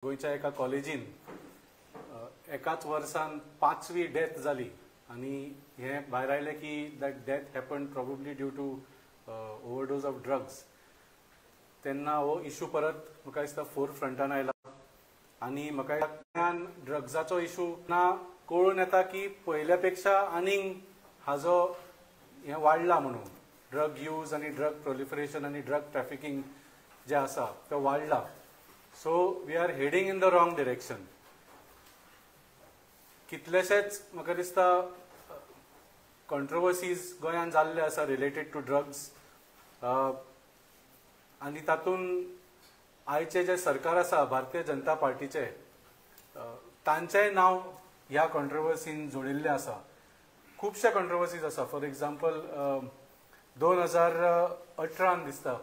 गोयच्या एका कॉलेजीन एकाच वर्सान 5वी डेथ जाली आणि हे भायर आयले की that death happen probably due to overdose of drugs. तेन्ना हो इशू परत म्हाका दिसता फोर फ्रंटान आयला आणि म्हाका ड्रग्साचो इशू ना कळून येता की पयल्या पेक्षा आनीक हाजो हे वाडला म्हणून. ड्रग यूज आणि ड्रग प्रोलिफरेशन आणि ड्रग ट्रॅफिकिंग जे आसा तो वाडला. So we are heading in the wrong direction. कितलेशेच म्हाका दिसता कॉन्ट्रोवर्सीज गोंयान जाल्ले आसा रिलेटेड टू ड्रग्स आनी तातूंत आयचे जे सरकार आसा भारतीय जनता पार्टीचे तांचेय नाव ह्या कॉन्ट्रोवर्सीन जोडिल्ले आसा. खुबशे कॉन्ट्रोवर्सीज आसा. फॉर एग्जाम्पल 2018 दिसता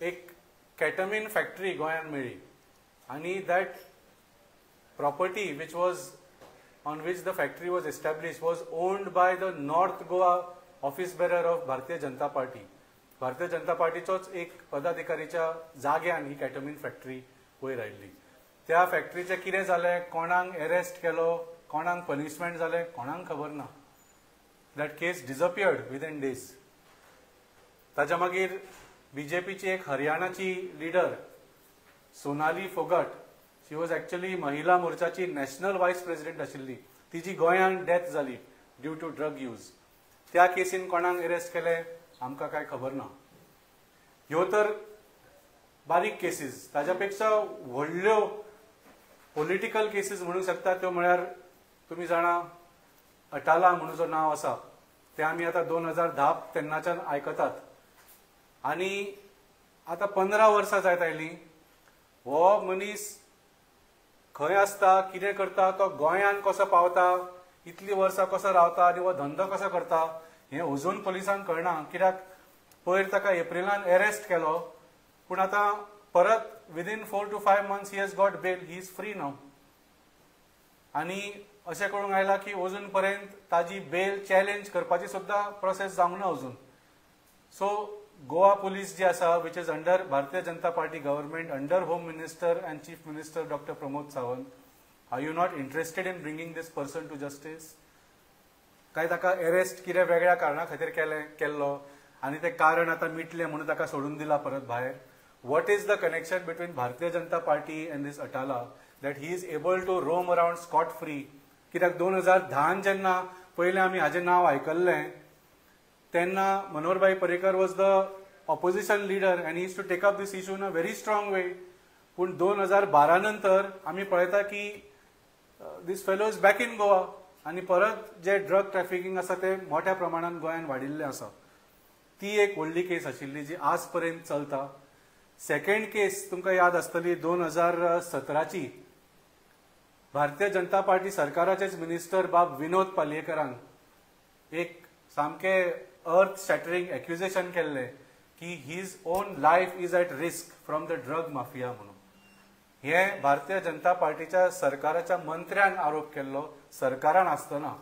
एक कॅटमीन फॅक्टरी गोंयान मेळ्ळी आणि that property which was on which the factory was established was owned by the North Goa office bearer of भारतीय जनता पार्टी. भारतीय जनता पार्टीचोच एक पदाधिकारीच्या जाग्यान ही कॅटमीन फॅक्टरी वयर आयिल्ली. त्या फॅक्टरीचे कितें जालें, कोणाक अरेस्ट केलो, कोणाक पनिशमेंट जालें, कोणाक खबर ना. That case disappeared within days. ताच्या मागीर बीजेपीची एक हरियाणाची leader Sonali Phogat, she was actually महिला मोर्चाची नॅशनल वायस प्रेसिडेंट आशिल्ली, तिची गोंयान डेथ जाली ड्यू टू ड्रग यूज. त्या केसीन कोणाक अरेस्ट केले आमकां काय खबर ना. ह्यो तर बारीक केसीस. ताच्या पेक्षा व्हडल्यो पॉलिटिकल केसीस म्हणूंक शकता त्यो म्हळ्यार तुमी जाणा अटाला म्हणून जो नाव आसा ते आमी आतां 2010 तेन्नाच्यान आयकतात आनी आतां 15 वर्सां जायत आयलीं. हो मनीस खंय आसता, कितें करता, तो गोंयान कसो पावता, इतली वर्सां कसो रावता आनी हो धंदो कसो करता हें अजून पुलिसांक कळना. कित्याक पयर ताका एप्रिलान अरेस्ट केलो पूण आतां परत within 4 to 5 months he has got bail. He is free now. आनी अशें कळूंक आयलां की अजून पर्यंत ताजी बेल चॅलेंज करपाची सुद्दां प्रोसेस जावंक ना अजून. सो गोवा पुलीस जी आसा which is under Bharatiya Janata Party government, under home minister and chief minister doctor Pramod Sawant, are you not interested in bringing this person to justice? काय ताका अरेस्ट कितें वेगळ्या कारणा खातीर केल्लो आनी ते कारण आतां मिटलें म्हणून ताका सोडून दिला परत भायर? What is the connection between Bharatiya Janata Party and this Atala that he is able to roam around scot free? कित्याक 2010 जेन्ना पयलें आमी हाजें नांव आयकल्लें तेन्ना Manoharbhai Parrikar was the opposition leader and he is to take up this issue in a very strong way. पूण 2012 नंतर आमी पळयता की this fellow is back in Goa आनी परत जे ड्रग ट्रॅफिकिंग आसा ते मोठ्या प्रमाणान गोंयान वाडिल्लें आसा. ती एक व्हडली केस आशिल्ली जी आज पर्यंत चलता. सेकंड केस तुमकां याद आसतली 2017ची. भारतीय जनता पार्टी सरकाराचेच मिनिस्टर बाब विनोद पालयेकरान एक सामके अर्थ शॅटरिंग एक्युजेशन केल्ले की his own life is at risk from the drug mafia म्हणून. हे भारतीय जनता पार्टीच्या सरकाराच्या मंत्र्यान आरोप केल्लो सरकारान आसतना.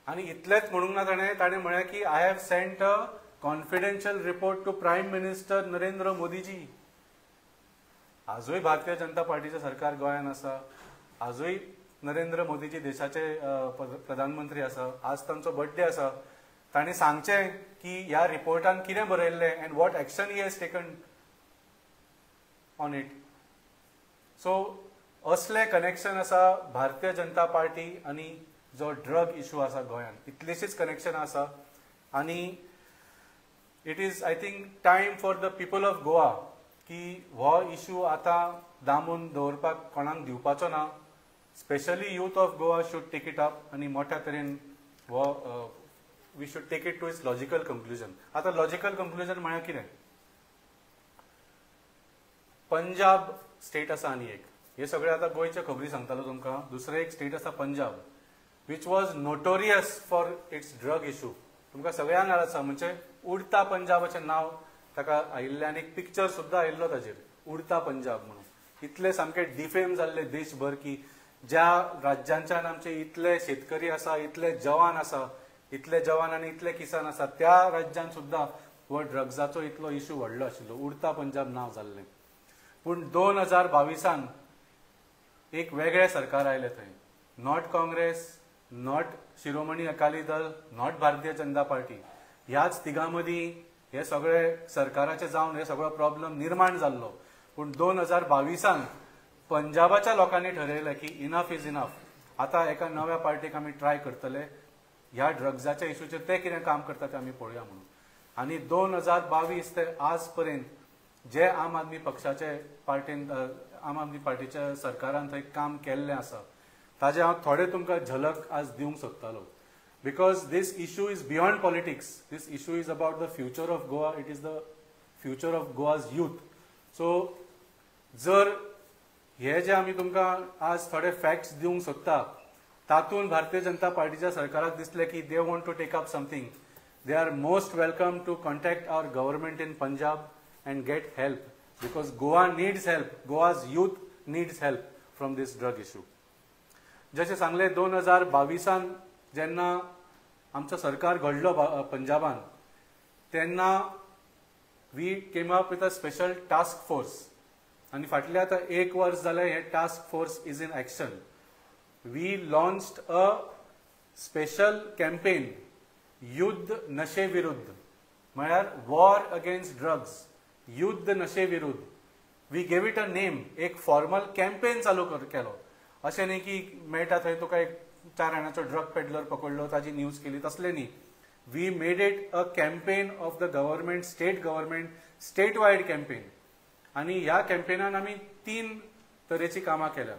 आनी इतलेंच म्हणूंक ना ताणें म्हळें की I have sent a confidential report to prime minister Narendra Modiji. आजूय भारतीय जनता पार्टीचे सरकार गोंयान आसा. आजूय नरेंद्र मोदीजी देशाचे प्रधानमंत्री आसा. आज तांचो बर्थडे आसा. ताणें सांगचें की ह्या रिपोर्टान कितें बरयल्लें and what action he has taken on it. So असलें कनेक्शन आसा भारतीय जनता पार्टी आनी जो ड्रग इशू आसा गोंयान. इतलीशीच कनेक्शन आसा आनी it is I think time for the people of Goa की हो इशू आतां दामून दवरपाक कोणाक दिवपाचो ना. Especially youth of Goa should take it up आनी मोठ्या तरेन हो we should take it to its logical conclusion. आतां लॉजिकल कंक्लुजन म्हळ्यार कितें? पंजाब स्टेट आसा आनी एक. हे सगळे आतां गोंयचे खबरी सांगतालो तुमकां. दुसरें एक स्टेट आसा Punjab which was notorious for its drug issue. तुमकां सगळ्यांक याद आसा म्हणजे उडता पंजाब अशें नांव ताका आयिल्लें आनी एक पिक्चर सुद्दां आयिल्लो ताचेर उडता पंजाब म्हणून. इतले सामके डिफेम जाल्ले देशभर की ज्या राज्यांच्यान आमचे इतले शेतकरी आसा, इतले जवान आसा, इतले जवान आनी इतले किसान आसा, त्या राज्यान सुद्दां हो ड्रग्साचो इतलो इशू व्हडलो आशिल्लो. उडता पंजाब नांव जाल्लें. पूण 2022 एक वेगळे सरकार आयले थंय. Not Congress, not Shiromani Akali Dal, not भारतीय जनता पार्टी. ह्याच तिगां मदीं हे सगळे सरकाराचे जावन हे सगळो प्रॉब्लेम निर्माण जाल्लो. पूण 2022 पंजाबाच्या लोकांनी ठरयलें की इनफ इज इनफ. आतां एका नव्या पार्टीक आमी ट्राय करतले. ह्या ड्रग्जाच्या इशूचेर ते कितें काम करता तें आमी पळोवया म्हणून. आनी 2022 ते आज पर्यंत जे आम आदमी पक्षाचे आम आदमी पार्टीच्या सरकारान थंय काम केल्लें आसा ताजे हांव थोडे तुमकां झलक आज दिवंक सोदतालो. Because this issue is beyond politics. This issue is about the future of Goa. It is the future of Goa's youth. So जर हे जे आमी तुमकां आज थोडे फॅक्ट्स दिवंक सोदता तातूंत भारतीय जनता पार्टीच्या सरकाराक दिसलें की they want to take up something, they are most welcome to contact our government in Punjab and get help, because Goa needs help. Goa's youth needs help from this drug issue. जशें सांगले 2022 जेन्ना आमचो सरकार घडलो पंजाबान तेन्ना we came up with a special task force. आनी फाटले आतां 1 वर्स जालें हे task force is in action. We launched a special campaign युद्ध नशे विरुद्ध, म्हळ्यार वॉर अगेन्स्ट ड्रग्स, युद्ध नशे विरुद्ध. We gave it a name. एक फॉर्मल कॅम्पेन चालू केलो. अशें न्ही की मेळटा थंय तुका एक 4 जाणांचो ड्रग पेडलर पकडलो ताजी न्यूज केली, तसलें न्ही. We made it a campaign of the government, state government, state wide campaign. आनी ह्या कॅम्पेनान आमी 3 तरेची कामां केल्या.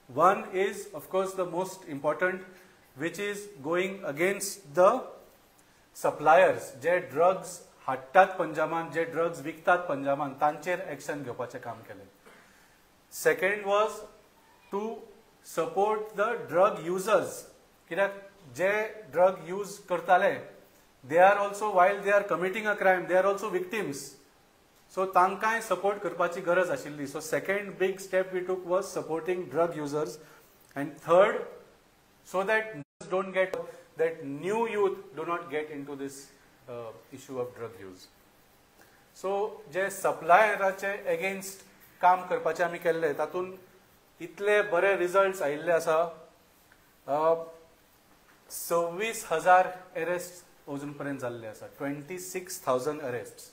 One is of course the most important, which is going against the suppliers जे ड्रग्स हाडटात पंजाबान, जे ड्रग्स विकतात पंजाबान, तांचेर एक्शन घेवपाचें काम केलें. Second was to support the drug users. कित्याक जे ड्रग यूज करताले they are also, while they are committing a crime, they are also victims. So तांकांय सपोर्ट करपाची गरज आशिल्ली. So second big step we took was supporting drug users. And third, so that don't get that new youth do not get into this issue of drug use. So जे सप्लायराचे against काम करपाचे आमी केल्ले तातून इतले बरे रिजल्ट्स आयिल्ले आसा. 26,000 अरेस्ट अजून पर्यंत जाल्ले आसा. 26,000 अरेस्ट.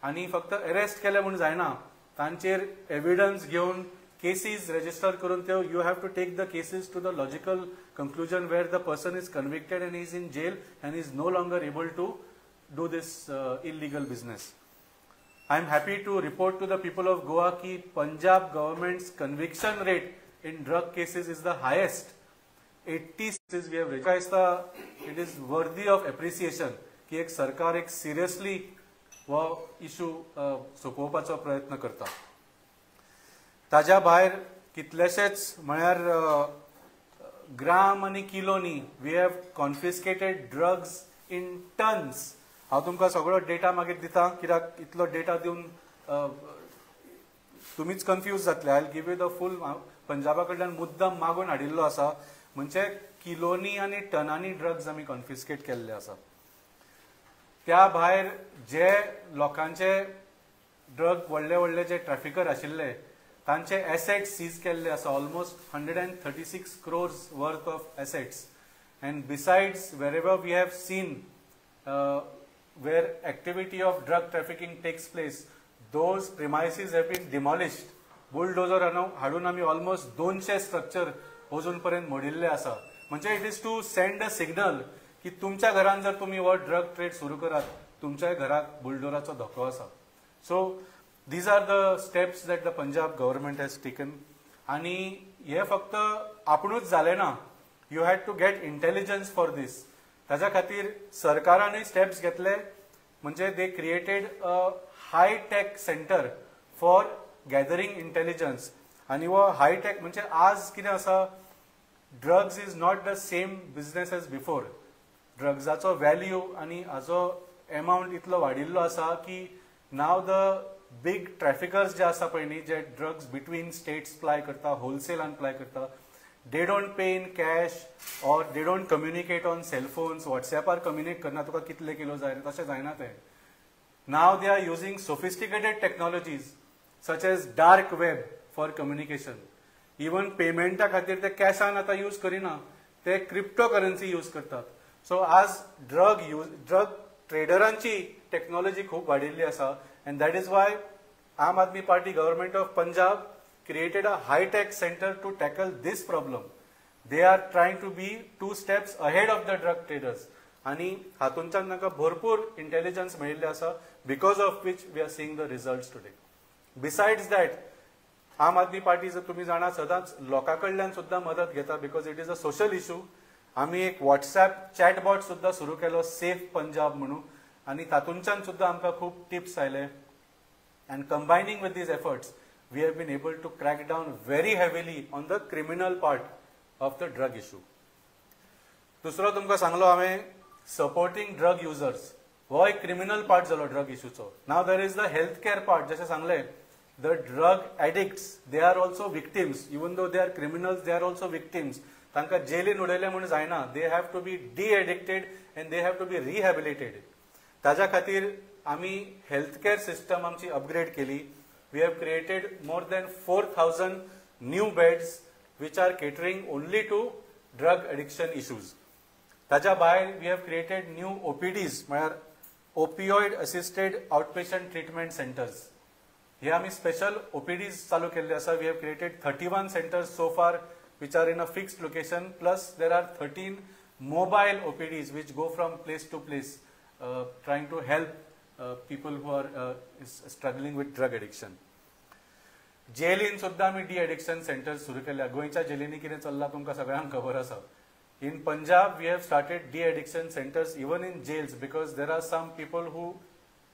आनी फक्त अरेस्ट केले म्हूण जायना, तांचेर एविडन्स घेवन cases register करून ते you have to take the cases to the logical conclusion where the person is convicted and he is in jail and is no longer able to do this illegal business. I am happy to report to the people of Goa ki Punjab government's conviction rate in drug cases is the highest. 80 cases we have reached. It is worthy of appreciation ki ek sarkar ek seriously वो issue सोपोवपाचो प्रयत्न करता. ताज्या भायर कितलेशेच म्हळ्यार gram आनी किलोनी we have confiscated drugs in tons. हांव तुमकां सगळो डेटा मागीर दिता, कित्याक इतलो डेटा दिवन तुमीच कन्फ्यूज जातले. I will give you the full. पंजाबा कडल्यान मुद्दम मागून हाडिल्लो आसा. म्हणजे किलोनी आनी टनांनी ड्रग्स आमी कॉन्फिस्केट केल्ले आसा. त्या भायर जे लोकांचे ड्रग व्हडले व्हडले जे ट्रॅफिकर आशिल्ले तांचे एसेट्स सीज केल्ले आसा. Almost 136 crores worth of assets. And besides, wherever we have seen where activity of drug trafficking takes place, those premises have been demolished. Bulldozer हाडून आमी ऑलमोस्ट 200 स्ट्रक्चर अजून पर्यंत मोडिल्ले आसा. म्हणजे it is to send a signal की तुमच्या घरान जर तुम्ही हो ड्रग ट्रेड सुरू करात तुमच्या घरात बुलडोराचो धोको आसा. So these are the steps that the Punjab government has taken. आणि हे फक्त आपणूच जाले ना. You had to get intelligence for this. ताज्या खातीर सरकारानूय स्टेप्स घेतले. म्हणजे they created a high tech center for gathering intelligence. आणि वो हाय टेक म्हणजे आज कितें आसा, drugs is not the same business as before. ड्रग्साचो व्हॅल्यू आणि हाजो अमाउंट इतलो वाडिल्लो आसा की नाव द बिग ट्रॅफिकर्स जे आसा पळय न्ही, जे ड्रग्स बिटवीन स्टेट्स प्लाय करता, होलसेलान प्लाय करता, they don't pay in cash or they don't communicate on cellphones. व्हॉट्सएपार कम्युनिकेट करना तुका कितले किलो जाय तशें जायना तें. Now they are using sophisticated technologies such as dark web for communication. Even पेमेंटा खातीर ते कॅशान आतां यूज करिना, ते क्रिप्टो करन्सी यूज करतात. सो आज ड्रग ट्रेडरांची टेक्नॉलॉजी खूप वाडिल्ली आसा, and that is why Aam Aadmi Party government of Punjab created a high-tech center to tackle this problem. They are trying to be 2 steps ahead of the drug traders. आणि हातूंच्यान तांकां भरपूर intelligence मेळिल्ले आसा, because of which we are seeing the results today. Besides that Aam Aadmi party जर तुम्ही जाणा सदांच लोकां कडल्यान सुद्दां मदत घेता, because it is a social issue. आमी एक व्हॉट्सॲप चॅटबॉट सुद्दां सुरू केलो, सेफ पंजाब म्हणून, आणि तातूंच्यान सुद्दां आमकां खूब टिप्स आयले. And combining with these efforts we have been able to crack down very heavily on the criminal part of the drug issue. दुसरो तुमकां सांगलो हांवें सपोर्टिंग ड्रग युजर्स, हो एक क्रिमिनल पार्ट जालो ड्रग इशूचो. नाव there is the health care part. जशें सांगलें, the drug addicts they are also victims. Even though they are criminals, they are also victims. तांकां जेलीन उडयलें म्हणून जायना. They have to be de addicted and they have to be rehabilitated. ताज्या खातीर आमी हेल्थ केअर सिस्टम आमची upgrade केली. We have created more than 4,000 new beds which are catering only to drug addiction issues. ताज्या भायर we have created new OPDs, म्हळ्यार opioid assisted outpatient treatment centers. हे आमी special OPDs चालू केल्ले आसा. We have created 31 centers so far which are in a fixed location, plus there are 13 mobile OPDs which go from place to place, trying to help people who are struggling with drug addiction. Jelin सुद्दां आमी D addiction centres सुरू केल्या. गोंयच्या जेलींनी कितें चल्लां तुमकां सगळ्यांक खबर आसा. In Punjab we have started de addiction centres even in jails, because there are some people who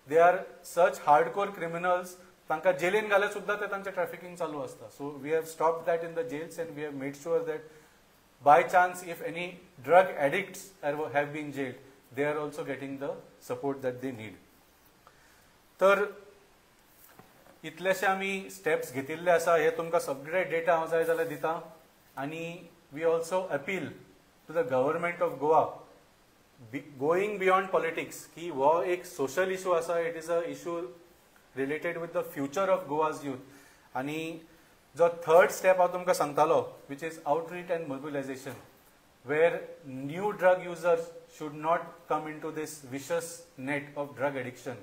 they are such hardcore criminals. तांकां जेलीन घाले सुद्दां ते तांचें ट्रॅफिकिंग चालू आसता. So we have stop that in the jails and we have made sure that by chance if any drug addicts have been jailed, they are also getting the support that they need. तर इतलेशे आमी steps घेतिल्ले आसा. हे तुमकां सगळे data हांव जाय जाल्यार दिता. आनी we also appeal to the government of Goa, going beyond politics, की हो एक सोशल इशू आसा. It is a issue related with the future of Goa's youth. आनी जो थर्ड स्टेप हांव तुमकां सांगतालो, which is outreach and mobilisation, where new drug users should not come into this vicious net of drug addiction.